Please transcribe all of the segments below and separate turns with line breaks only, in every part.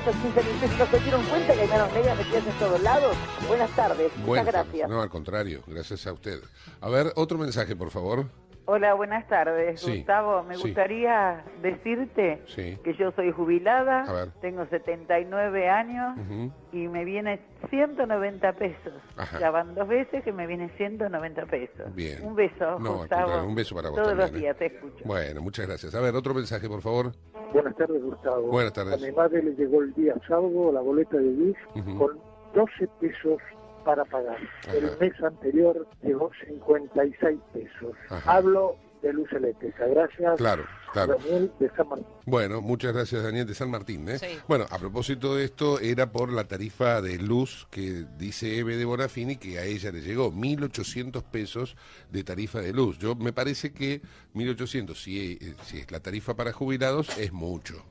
esos 15.000 pesos no se dieron cuenta que hay manos negras metidas en todos lados. Buenas tardes, muchas gracias.
No, al contrario, gracias a usted. A ver, otro mensaje, por favor.
Hola, buenas tardes,
Sí,
Gustavo. Me gustaría decirte que yo soy jubilada, tengo 79 años y me viene 190 pesos.
Ajá.
Ya van 2 veces que me vienen 190 pesos.
Bien.
Un beso,
No,
Gustavo.
un beso para vos
Todos
también.
los días te escucho.
Bueno, muchas gracias. A ver, otro mensaje, por favor.
Buenas tardes, Gustavo.
Buenas tardes.
A mi madre le llegó el día sábado la boleta de luz con 12 pesos para pagar.
Ajá.
El mes anterior llegó 56 pesos.
Ajá.
Hablo de luz eléctrica. Gracias.
Claro.
Daniel de San Martín.
Bueno, muchas gracias, Daniel de San Martín.
Sí.
Bueno, a propósito de esto, era por la tarifa de luz que dice Eve de Bonafini que a ella le llegó 1.800 pesos de tarifa de luz. Yo me parece que 1.800, si es la tarifa para jubilados, es mucho.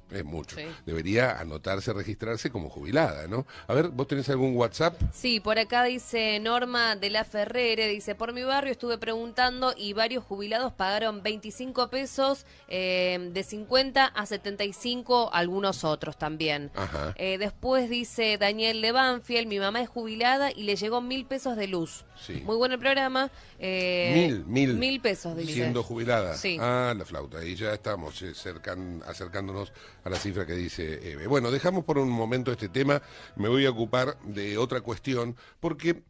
Sí. Debería anotarse, registrarse como jubilada, ¿no? A ver, ¿vos tenés algún WhatsApp?
Sí, por acá dice Norma de la Ferrere, dice, por mi barrio estuve preguntando y varios jubilados pagaron 25 pesos, de 50 a 75, algunos otros también. Después dice Daniel de Banfield, mi mamá es jubilada y le llegó 1.000 pesos de luz.
Sí.
Muy bueno el programa. 1.000 pesos, dice.
Siendo jubilada.
Sí.
Ah, la flauta. Ahí ya estamos acercándonos a la cifra que dice Eve. Bueno, dejamos por un momento este tema. Me voy a ocupar de otra cuestión, porque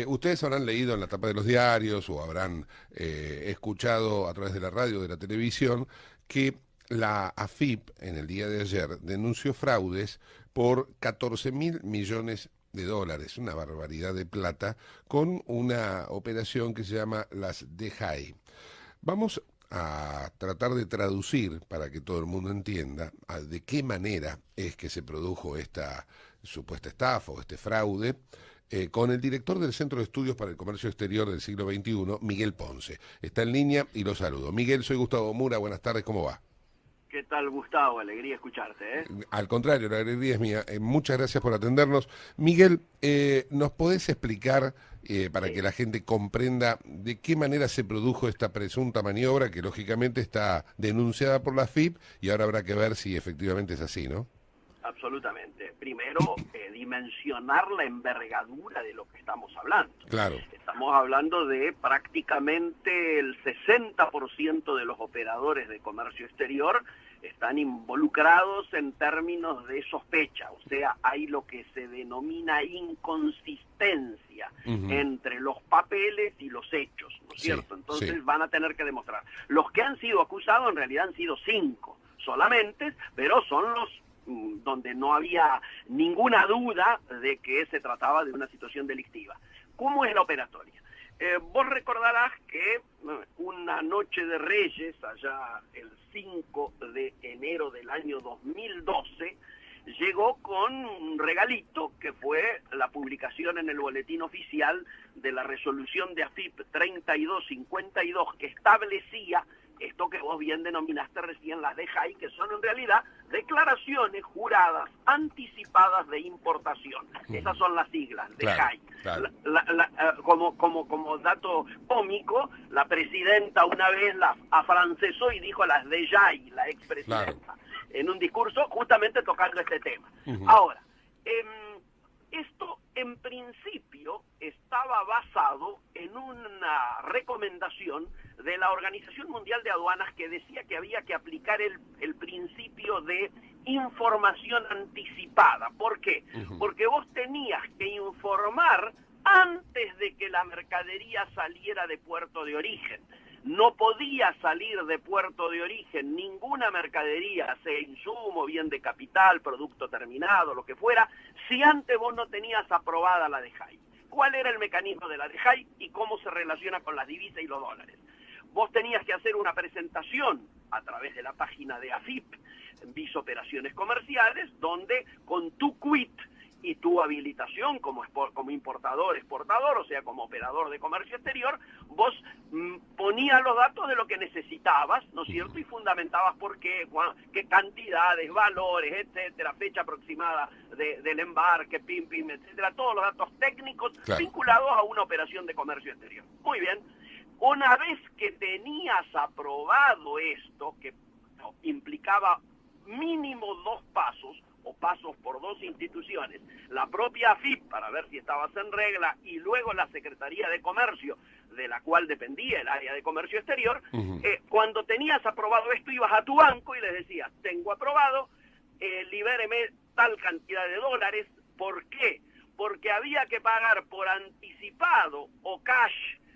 ustedes habrán leído en la tapa de los diarios o habrán escuchado a través de la radio o de la televisión que la AFIP en el día de ayer denunció fraudes por 14.000 millones de dólares, una barbaridad de plata, con una operación que se llama las DEJAI. Vamos a tratar de traducir, para que todo el mundo entienda, de qué manera es que se produjo esta supuesta estafa o este fraude, con el director del Centro de Estudios para el Comercio Exterior del siglo XXI, Miguel Ponce. Está en línea y lo saludo. Miguel, soy Gustavo Mura, buenas tardes, ¿cómo va?
¿Qué tal, Gustavo? Alegría escucharte, ¿eh?
Al contrario, la alegría es mía. Muchas gracias por atendernos. Miguel, ¿nos podés explicar, para que la gente comprenda, de qué manera se produjo esta presunta maniobra que lógicamente está denunciada por la AFIP y ahora habrá que ver si efectivamente es así, ¿no?
Absolutamente. Primero, dimensionar la envergadura de lo que estamos hablando.
Claro.
Estamos hablando de prácticamente el 60% de los operadores de comercio exterior están involucrados en términos de sospecha, o sea, hay lo que se denomina inconsistencia entre los papeles y los hechos, ¿no es cierto? Entonces van a tener que demostrar. Los que han sido acusados en realidad han sido 5 solamente, pero son los donde no había ninguna duda de que se trataba de una situación delictiva. ¿Cómo es la operatoria? Vos recordarás que una noche de Reyes, allá el 5 de enero del año 2012, llegó con un regalito que fue la publicación en el boletín oficial de la resolución de AFIP 3252 que establecía esto que vos bien denominaste recién, las DEJAI, que son en realidad declaraciones juradas anticipadas de importación. Esas son las siglas, DEJAI.
Claro.
Como dato cómico, la presidenta una vez la afrancesó y dijo las DEJAI, la expresidenta, en un discurso justamente tocando este tema. Ahora, esto en principio estaba basado en una recomendación de la Organización Mundial de Aduanas que decía que había que aplicar el principio de información anticipada. ¿Por qué? Porque vos tenías que informar antes de que la mercadería saliera de puerto de origen. No podía salir de puerto de origen ninguna mercadería, sea insumo, bien de capital, producto terminado, lo que fuera, si antes vos no tenías aprobada la DEJAI. ¿Cuál era el mecanismo de la DEJAI y cómo se relaciona con las divisas y los dólares? Vos tenías que hacer una presentación a través de la página de AFIP, Visa Operaciones Comerciales, donde con tu quit y tu habilitación como importador, exportador, o sea, como operador de comercio exterior, vos ponías los datos de lo que necesitabas, ¿no es cierto? Y fundamentabas por qué cantidades, valores, etcétera, fecha aproximada del embarque, pim, etcétera, todos los datos técnicos vinculados a una operación de comercio exterior. Muy bien. Una vez que tenías aprobado esto, que implicaba mínimo 2 pasos, o pasos por dos instituciones, la propia AFIP para ver si estabas en regla y luego la Secretaría de Comercio, de la cual dependía el área de comercio exterior, cuando tenías aprobado esto ibas a tu banco y les decías, tengo aprobado, libéreme tal cantidad de dólares. ¿Por qué? Porque había que pagar por anticipado o cash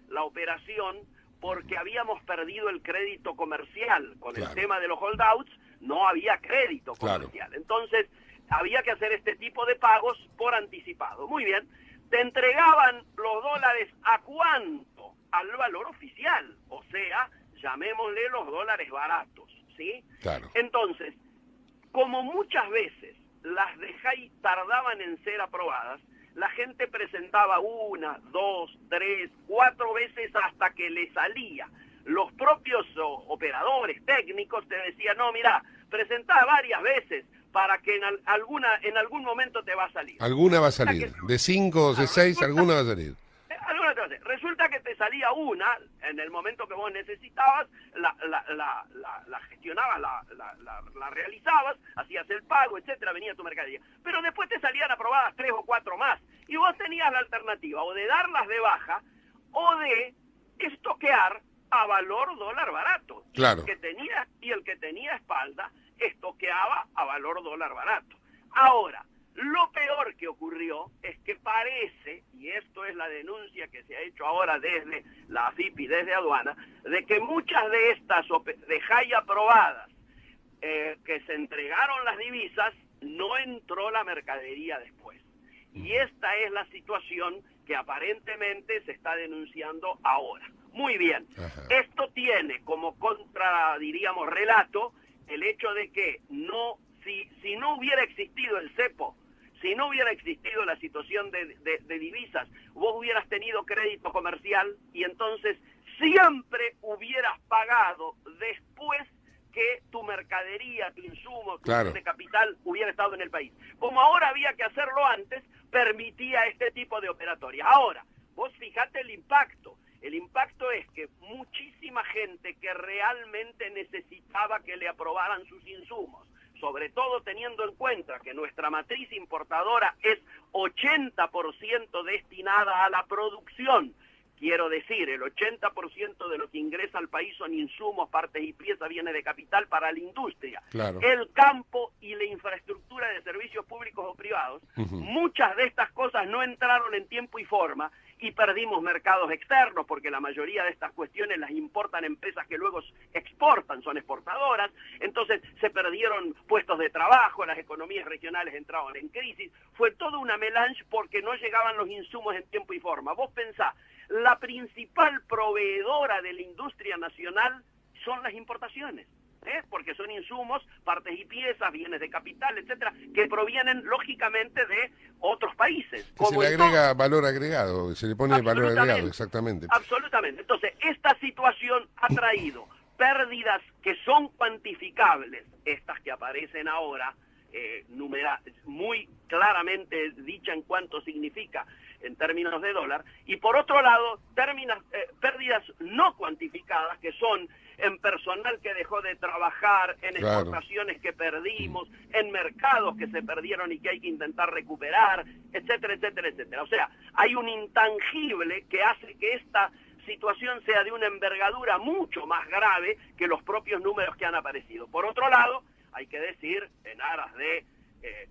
la operación, porque habíamos perdido el crédito comercial. Con el tema de los holdouts no había crédito comercial. Entonces había que hacer este tipo de pagos por anticipado. Muy bien, te entregaban los dólares ¿a cuánto? Al valor oficial, o sea, llamémosle los dólares baratos, ¿sí?
Claro.
Entonces, como muchas veces las de JAI tardaban en ser aprobadas, la gente presentaba 1, 2, 3, 4 veces hasta que le salía. Los propios operadores técnicos te decían, no, mira, presentá varias veces para que en algún momento te va a salir.
Alguna va a salir. De 5 o de 6, alguna va a salir.
Resulta que te salía una, en el momento que vos necesitabas, la gestionabas, la realizabas, hacías el pago, etcétera, venía tu mercadería. Pero después te salían aprobadas 3 o 4 más. Y vos tenías la alternativa o de darlas de baja o de estoquear a valor dólar barato.
Claro.
Y el que tenía espalda estoqueaba a valor dólar barato. Ahora, lo peor que ocurrió es que parece, y esto es la denuncia que se ha hecho ahora desde la AFIP y desde aduana, de que muchas de estas de JAI aprobadas que se entregaron las divisas, no entró la mercadería después. Y esta es la situación que aparentemente se está denunciando ahora. Muy bien, esto tiene como diríamos, relato, el hecho de que si no hubiera existido el cepo, si no hubiera existido la situación de divisas, vos hubieras tenido crédito comercial y entonces siempre hubieras pagado después que tu mercadería, tu insumo, tu de capital hubiera estado en el país. Como ahora había que hacerlo antes, permitía este tipo de operatoria. Ahora, vos fijate el impacto. El impacto es que muchísima gente que realmente necesitaba que le aprobaran sus insumos, sobre todo teniendo en cuenta que nuestra matriz importadora es 80% destinada a la producción. Quiero decir, el 80% de lo que ingresa al país son insumos, partes y piezas, viene de capital para la industria.
Claro.
El campo y la infraestructura de servicios públicos o privados, muchas de estas cosas no entraron en tiempo y forma y perdimos mercados externos porque la mayoría de estas cuestiones las importan empresas que luego exportan, son exportadoras, entonces se perdieron puestos de trabajo, las economías regionales entraban en crisis, fue toda una melange porque no llegaban los insumos en tiempo y forma. Vos pensá, la principal proveedora de la industria nacional son las importaciones, porque son insumos, partes y piezas, bienes de capital, etcétera, que provienen lógicamente de otros países.
Se le agrega valor agregado, se le pone valor agregado, exactamente.
Absolutamente. Entonces, esta situación ha traído pérdidas que son cuantificables, estas que aparecen ahora, muy claramente dicha en cuánto significa en términos de dólar, y por otro lado, pérdidas no cuantificadas, que son en personal que dejó de trabajar, en exportaciones que perdimos, en mercados que se perdieron y que hay que intentar recuperar, etcétera, etcétera, etcétera. O sea, hay un intangible que hace que esta situación sea de una envergadura mucho más grave que los propios números que han aparecido. Por otro lado, hay que decir, en aras de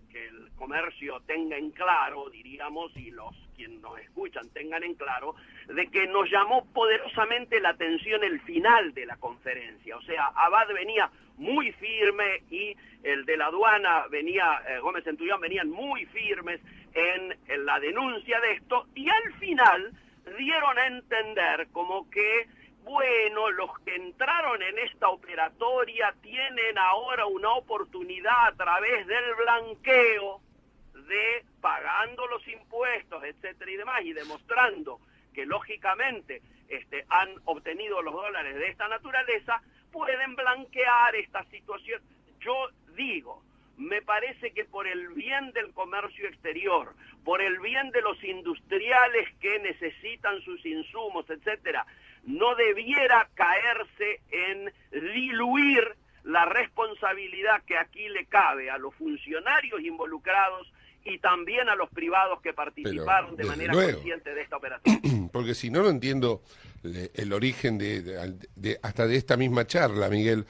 que el comercio tenga en claro, diríamos, y quienes nos escuchan tengan en claro, de que nos llamó poderosamente la atención el final de la conferencia. O sea, Abad venía muy firme y el de la aduana Gómez Centurión venían muy firmes en la denuncia de esto, y al final dieron a entender como que bueno, los que entraron en esta operatoria tienen ahora una oportunidad a través del blanqueo de pagando los impuestos, etcétera y demás, y demostrando que lógicamente han obtenido los dólares de esta naturaleza, pueden blanquear esta situación. Yo digo, me parece que por el bien del comercio exterior, por el bien de los industriales que necesitan sus insumos, etcétera, no debiera caerse en diluir la responsabilidad que aquí le cabe a los funcionarios involucrados y también a los privados que participaron de manera consciente de esta operación.
Porque si no, no entiendo el origen hasta de esta misma charla, Miguel,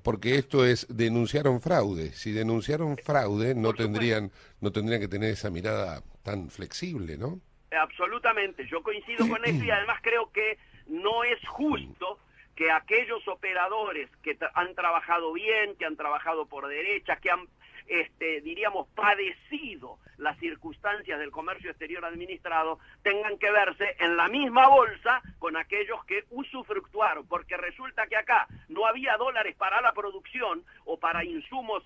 porque esto es, denunciaron fraude. Si denunciaron fraude, no tendrían que tener esa mirada tan flexible, ¿no?
Absolutamente, yo coincido con eso y además creo que no es justo que aquellos operadores que han trabajado bien, que han trabajado por derecha, que han diríamos, padecido las circunstancias del comercio exterior administrado, tengan que verse en la misma bolsa con aquellos que usufructuaron, porque resulta que acá no había dólares para la producción o para insumos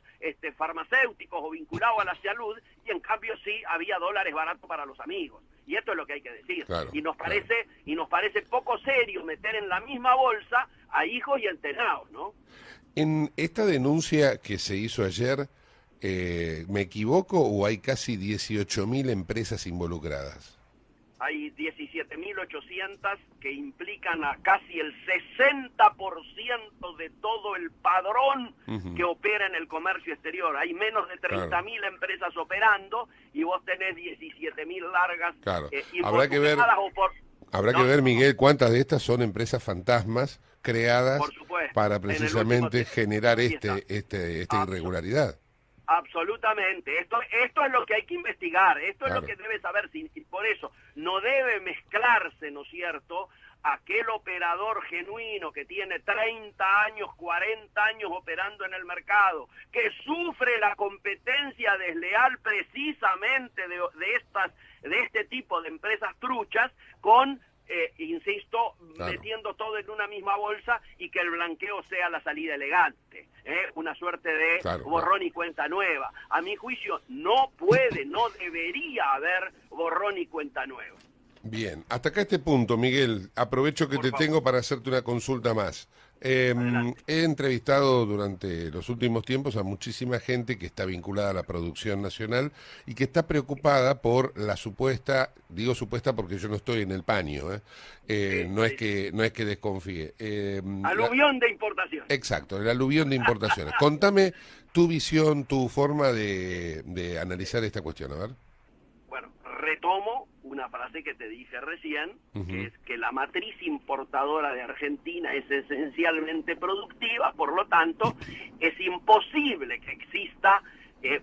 farmacéuticos o vinculados a la salud, y en cambio sí había dólares baratos para los amigos. Y esto es lo que hay que decir.
Claro,
y nos parece poco serio meter en la misma bolsa a hijos y entenados, ¿no?
En esta denuncia que se hizo ayer, ¿me equivoco o hay casi 18.000 empresas involucradas?
Hay 17.800 que implican a casi el 60% de todo el padrón que opera en el comercio exterior. Hay menos de 30.000 empresas operando y vos tenés 17.000 largas.
Claro. Habrá que ver, Miguel, cuántas de estas son empresas fantasmas creadas para precisamente generar esta irregularidad.
Absolutamente, esto es lo que hay que investigar, esto es lo que debe saber, por eso no debe mezclarse, ¿no es cierto?, aquel operador genuino que tiene 30 años, 40 años operando en el mercado, que sufre la competencia desleal precisamente de este tipo de empresas truchas, con insisto, metiendo todo en una misma bolsa y que el blanqueo sea la salida elegante, una suerte de borrón y cuenta nueva. A mi juicio no debería haber borrón y cuenta nueva.
Bien, hasta acá este punto, Miguel, aprovecho que te tengo para hacerte una consulta más. He entrevistado durante los últimos tiempos a muchísima gente que está vinculada a la producción nacional y que está preocupada por la supuesta, digo supuesta porque yo no estoy en el paño, no es que desconfíe.
Aluvión de importaciones.
Exacto, el aluvión de importaciones. Contame tu visión, tu forma de analizar esta cuestión, a ver.
Bueno, retomo una frase que te dije recién, que es que la matriz importadora de Argentina es esencialmente productiva, por lo tanto, es imposible que exista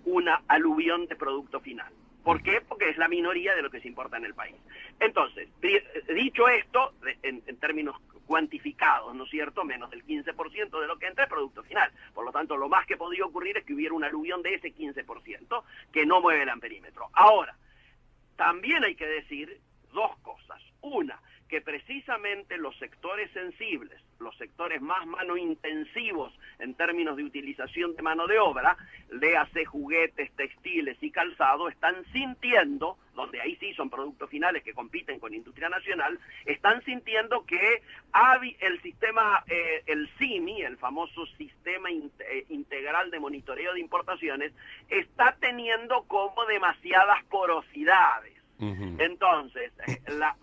una aluvión de producto final. ¿Por qué? Porque es la minoría de lo que se importa en el país. Entonces, dicho esto, en términos cuantificados, ¿no es cierto?, menos del 15% de lo que entra es producto final. Por lo tanto, lo más que podría ocurrir es que hubiera una aluvión de ese 15%, que no mueve el amperímetro. Ahora, también hay que decir dos cosas. Una, que precisamente los sectores sensibles, los sectores más manointensivos en términos de utilización de mano de obra, léase juguetes, textiles y calzado, están sintiendo, donde ahí sí son productos finales que compiten con industria nacional, están sintiendo que el sistema, el SIMI, el famoso Sistema Integral de Monitoreo de Importaciones, está teniendo como demasiadas porosidades. Entonces,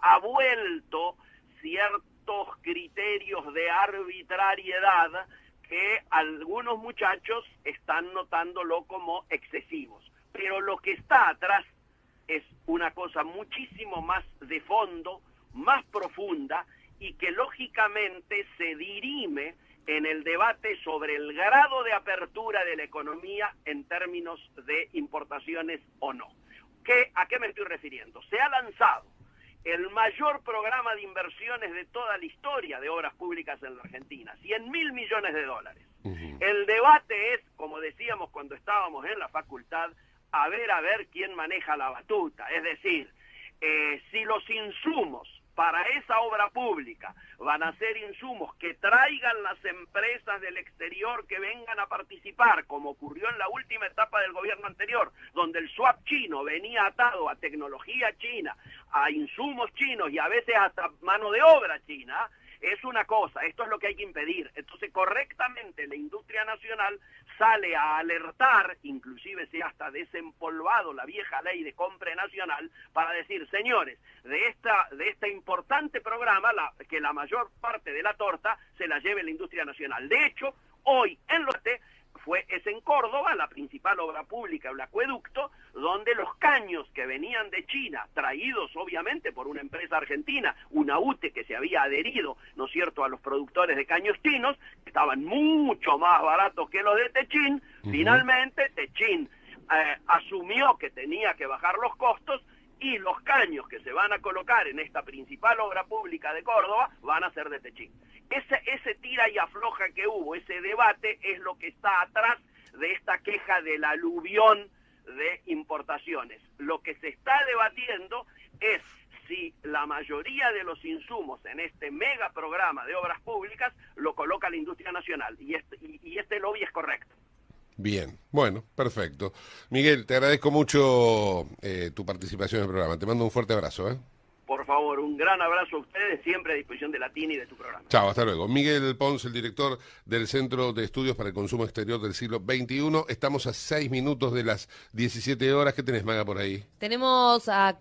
ha vuelto ciertos criterios de arbitrariedad que algunos muchachos están notándolo como excesivos. Pero lo que está atrás es una cosa muchísimo más de fondo, más profunda, y que lógicamente se dirime en el debate sobre el grado de apertura de la economía en términos de importaciones o no. ¿A qué me estoy refiriendo? Se ha lanzado el mayor programa de inversiones de toda la historia de obras públicas en la Argentina, 100.000 millones de dólares. El debate es, como decíamos cuando estábamos en la facultad, a ver quién maneja la batuta. Es decir, si los insumos para esa obra pública van a ser insumos que traigan las empresas del exterior que vengan a participar, como ocurrió en la última etapa del gobierno anterior, donde el swap chino venía atado a tecnología china, a insumos chinos y a veces hasta mano de obra china, es una cosa, esto es lo que hay que impedir. Entonces, correctamente, la industria nacional sale a alertar, inclusive se ha hasta desempolvado la vieja ley de compra nacional, para decir, señores, de este importante programa, que la mayor parte de la torta se la lleve la industria nacional. De hecho, hoy en Lote es en Córdoba, la principal obra pública, el acueducto, donde los caños que venían de China, traídos obviamente por una empresa argentina, una UTE que se había adherido, ¿no es cierto?, a los productores de caños chinos, estaban mucho más baratos que los de Techín. Finalmente Techín asumió que tenía que bajar los costos, y los caños que se van a colocar en esta principal obra pública de Córdoba van a ser de Techín. Ese tira y afloja que hubo, ese debate, es lo que está atrás de esta queja del aluvión de importaciones. Lo que se está debatiendo es si la mayoría de los insumos en este mega programa de obras públicas lo coloca la industria nacional, y este lobby es correcto.
Bien, bueno, perfecto. Miguel, te agradezco mucho tu participación en el programa. Te mando un fuerte abrazo.
Por favor, un gran abrazo a ustedes, siempre a disposición de Latina y de tu programa.
Chao, hasta luego. Miguel Pons, el director del Centro de Estudios para el Consumo Exterior del Siglo XXI. Estamos a 6 minutos de las 17 horas. ¿Qué tenés, Maga, por ahí?
Tenemos a